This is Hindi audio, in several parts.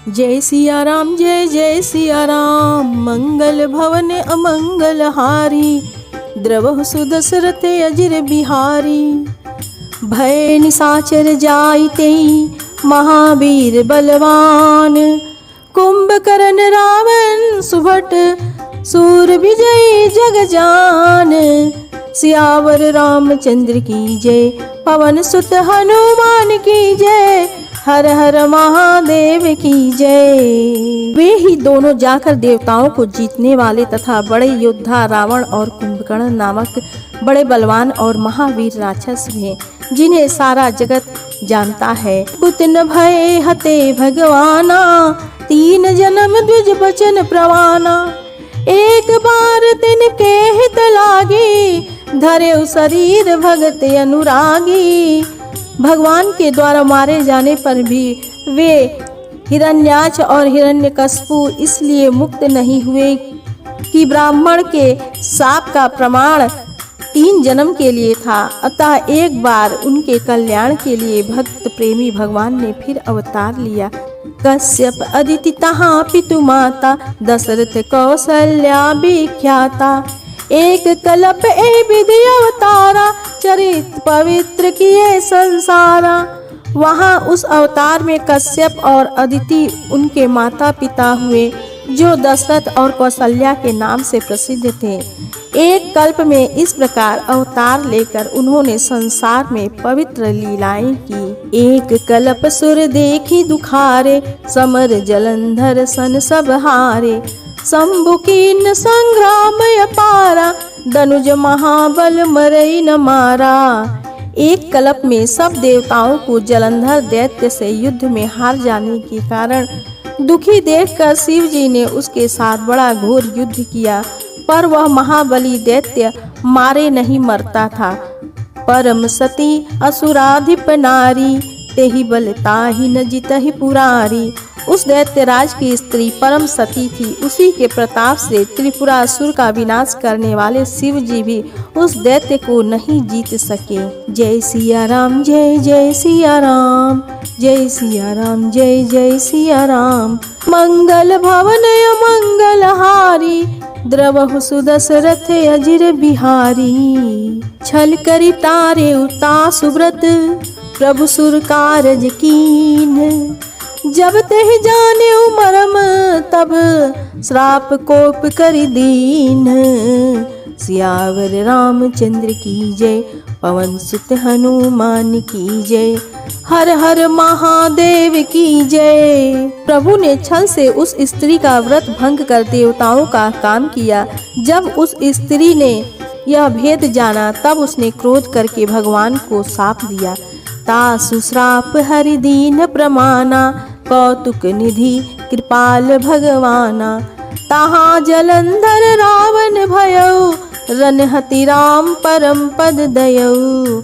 जय सिया राम जय जय सिया राम, मंगल भवन अमंगल हारी, द्रवहु सुदशरथ अजिर बिहारी। भय निशाचर जाइते महावीर बलवान, कुंभकर्ण रावण सुभट सूर विजय जग जान। सियावर रामचंद्र की जय, पवन सुत हनुमान की जय, हर हर महादेव की जय। वे ही दोनों जाकर देवताओं को जीतने वाले तथा बड़े योद्धा रावण और कुंभकर्ण नामक बड़े बलवान और महावीर राक्षस हैं, जिन्हें सारा जगत जानता है। पुत न भय हते भगवाना, तीन जन्म द्विज बचन प्रवाना। एक बार तिनके हित लागी, धरे शरीर भगत अनुरागी। भगवान के द्वारा मारे जाने पर भी वे हिरण्याक्ष और हिरण्यकशिपु इसलिए मुक्त नहीं हुए कि ब्राह्मण के शाप का प्रमाण 3 जन्म के लिए था। अतः एक बार उनके कल्याण के लिए भक्त प्रेमी भगवान ने फिर अवतार लिया। कश्यप अदिति तहाँ पितु माता, दशरथ कौशल्या विख्याता। एक कल्प ए विधि अवतारा, चरित पवित्र किए संसारा। वहाँ उस अवतार में कश्यप और अदिति उनके माता पिता हुए, जो दशरथ और कौशल्या के नाम से प्रसिद्ध थे। एक कल्प में इस प्रकार अवतार लेकर उन्होंने संसार में पवित्र लीलाएं की। एक कल्प सुर देखी दुखारे, समर जलंधर सन सब हारे। शंभु कीन संग्राम अपारा, धनुज महाबल मरई न मारा। एक कल्प में सब देवताओं को जलंधर दैत्य से युद्ध में हार जाने के कारण दुखी देखकर शिव जी ने उसके साथ बड़ा घोर युद्ध किया, पर वह महाबली दैत्य मारे नहीं मरता था। परम सती असुराधिप नारी, तेहि बल ताहि न जितहि पुरारी। उस दैत्यराज की स्त्री परम सती थी। उसी के प्रताप से त्रिपुरासुर का विनाश करने वाले शिव जी भी उस दैत्य को नहीं जीत सके। जय सिया राम जय जय सिया राम, जय सिया राम जय जय सिया राम। मंगल भवन अमंगल हारी, द्रवहु सुदशरथ अजिर बिहारी। छल करि तारे उता सुब्रत, प्रभु सुर कारज कीन। जब तेह जाने मरम, तब श्राप कोप करि दीन। सियावर रामचंद्र की जय, पवन सुत हनुमान की जय, हर हर महादेव की जय। प्रभु ने छल से उस स्त्री का व्रत भंग कर देवताओं का काम किया। जब उस स्त्री ने यह भेद जाना, तब उसने क्रोध करके भगवान को शाप दिया। तासु श्राप हरि दीन प्रमाना, कौतुक निधि कृपाल भगवाना। तहाँ जलंधर रावण भयउ, रनहति राम परम पद दयउ।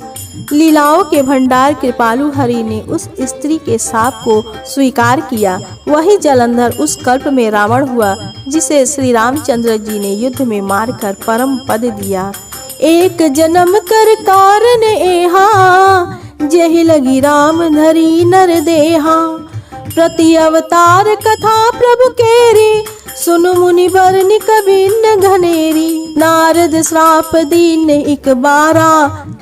लीलाओं के भंडार कृपालु हरि ने उस स्त्री के शाप को स्वीकार किया। वही जलंधर उस कल्प में रावण हुआ, जिसे श्री रामचंद्र जी ने युद्ध में मारकर परम पद दिया। एक जन्म कर कारण एहा, जेहि लगी राम धरी नर देहा। प्रति अवतार कथा प्रभु केरी, सुनु मुनि बरनि कबिन घनेरी। नारद श्राप दीन इक बारा,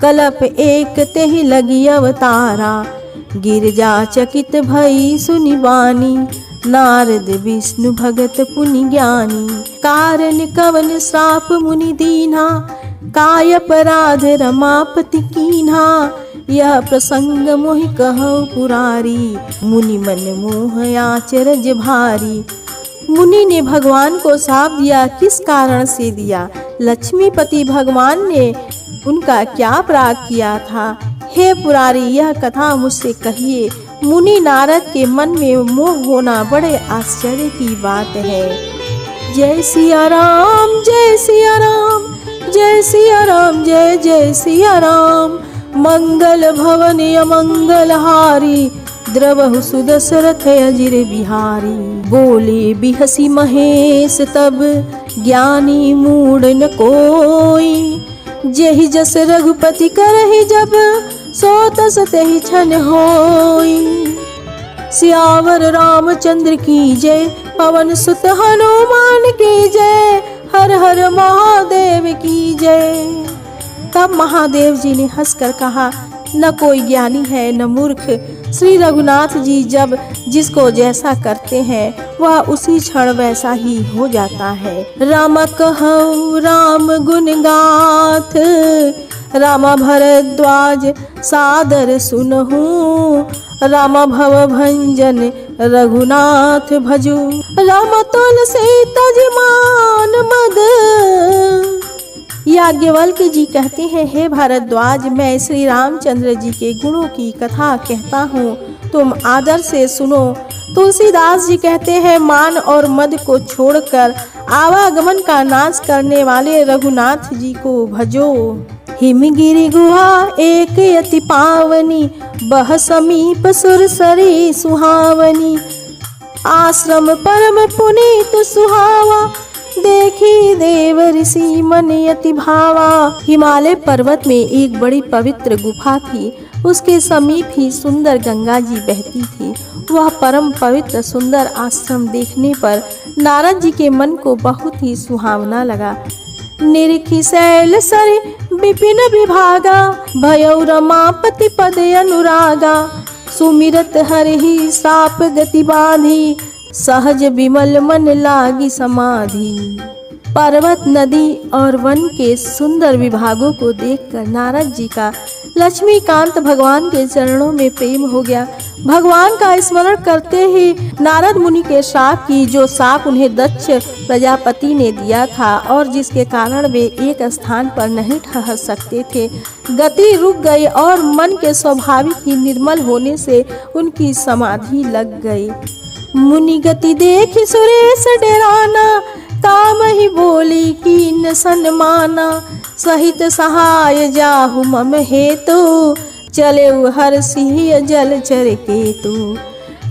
कल्प एक तेहि लगी अवतारा। गिरजा चकित भई सुनि बानी, नारद विष्णु भगत पुनि ज्ञानी। कारण कवन श्राप मुनि दीन्हा, काय अपराध रमापति कीन्हा। यह प्रसंग मोहि कहु पुरारी, मुनि मन मोह आचरज भारी। मुनि ने भगवान को शाप दिया, किस कारण से दिया? लक्ष्मीपति भगवान ने उनका क्या अपराध किया था? हे पुरारी, यह कथा मुझसे कहिए। मुनि नारद के मन में मोह होना बड़े आश्चर्य की बात है। जय सिया राम जय सिया राम, जय सिया राम जय जय सिया राम। मंगल भवन अमंगल हारी, द्रवहु सुदशरथ अजिर बिहारी। बोले बिहसी महेश तब, ज्ञानी मूढ़ न कोई। जेहि जस रघुपति करहि जब, सो तस तेहि छन होई। सियावर रामचंद्र की जय, पवन सुत हनुमान की जय, हर हर महादेव की जय। तब महादेव जी ने हंसकर कहा, न कोई ज्ञानी है न मूर्ख। श्री रघुनाथ जी जब जिसको जैसा करते हैं वह उसी क्षण वैसा ही हो जाता है। राम कहौ राम गुण गाथ, राम भरद्वाज सादर सुनहु, राम भव भंजन रघुनाथ भजु, राम तुलसी तजमान मद। याज्ञवल्क्य जी कहते हैं, हे भारद्वाज, मैं श्री रामचंद्र जी के गुणों की कथा कहता हूँ, तुम आदर से सुनो। तुलसीदास जी कहते हैं, मान और मद को छोड़कर आवागमन का नाश करने वाले रघुनाथ जी को भजो। हिमगिरि गुहा एक अति पावनी, बह समीप सुरसरी सुहावनी, आश्रम परम पुनीत सुहावा, देखी देव ऋषि मन यति भावा। हिमालय पर्वत में एक बड़ी पवित्र गुफा थी, उसके समीप ही सुंदर गंगा जी बहती थी। वह परम पवित्र सुंदर आश्रम देखने पर नारद जी के मन को बहुत ही सुहावना लगा। निरखी शैल सर विपिन विभागा, भयौ रमापति पद अनुरागा, सुमिरत हरिहि साप गति बाधी, सहज विमल मन लागी समाधि। पर्वत, नदी और वन के सुंदर विभागों को देखकर नारद जी का लक्ष्मीकांत भगवान के चरणों में प्रेम हो गया। भगवान का स्मरण करते ही नारद मुनि के श्राप की, जो श्राप उन्हें दक्ष प्रजापति ने दिया था और जिसके कारण वे एक स्थान पर नहीं ठहर सकते थे, गति रुक गई और मन के स्वाभाविक ही निर्मल होने से उनकी समाधि लग गई। मुनि गति देखी सुरेश डराना, ताम ही बोली कीन सन्माना, सहित सहाय जाहु मम हेतु, चले हर सिंह जलचर केतु।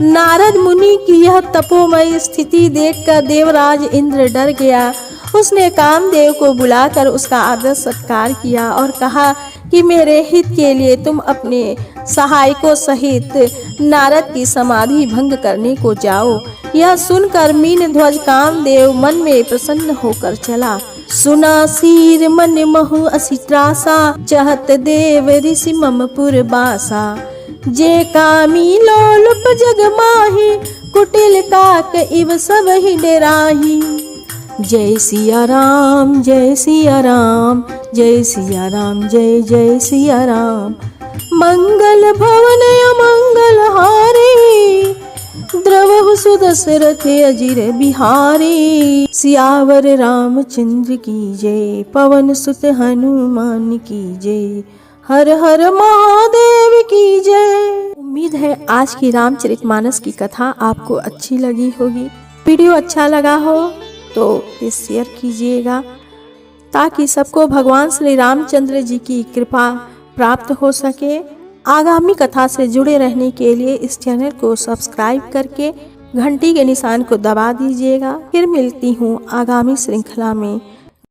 नारद मुनि की यह तपोमय स्थिति देखकर देवराज इंद्र डर गया। उसने कामदेव को बुलाकर उसका आदर सत्कार किया और कहा कि मेरे हित के लिए तुम अपने सहायकों सहित नारद की समाधि भंग करने को जाओ। यह सुनकर मीन ध्वज कामदेव मन में प्रसन्न होकर चला। सुना सीर मन महु असी त्रासा, चहत देव ऋषि मम पुर बासा, जे कामी लोलुप जग माही, कुटिल काक इव सब ही डेराही। जय सिया राम जय सिया राम, जय सिया राम जय जय सिया राम। मंगल भवन अमंगल हारी, द्रवहु सुदशरथ अजिर बिहारी। सियावर रामचंद्र की जय, पवन सुत हनुमान की जय, हर हर महादेव की जय। उम्मीद है आज की रामचरितमानस की कथा आपको अच्छी लगी होगी। वीडियो अच्छा लगा हो तो इसे शेयर कीजिएगा ताकि सबको भगवान श्री रामचंद्र जी की कृपा प्राप्त हो सके। आगामी कथा से जुड़े रहने के लिए इस चैनल को सब्सक्राइब करके घंटी के निशान को दबा दीजिएगा। फिर मिलती हूँ आगामी श्रृंखला में।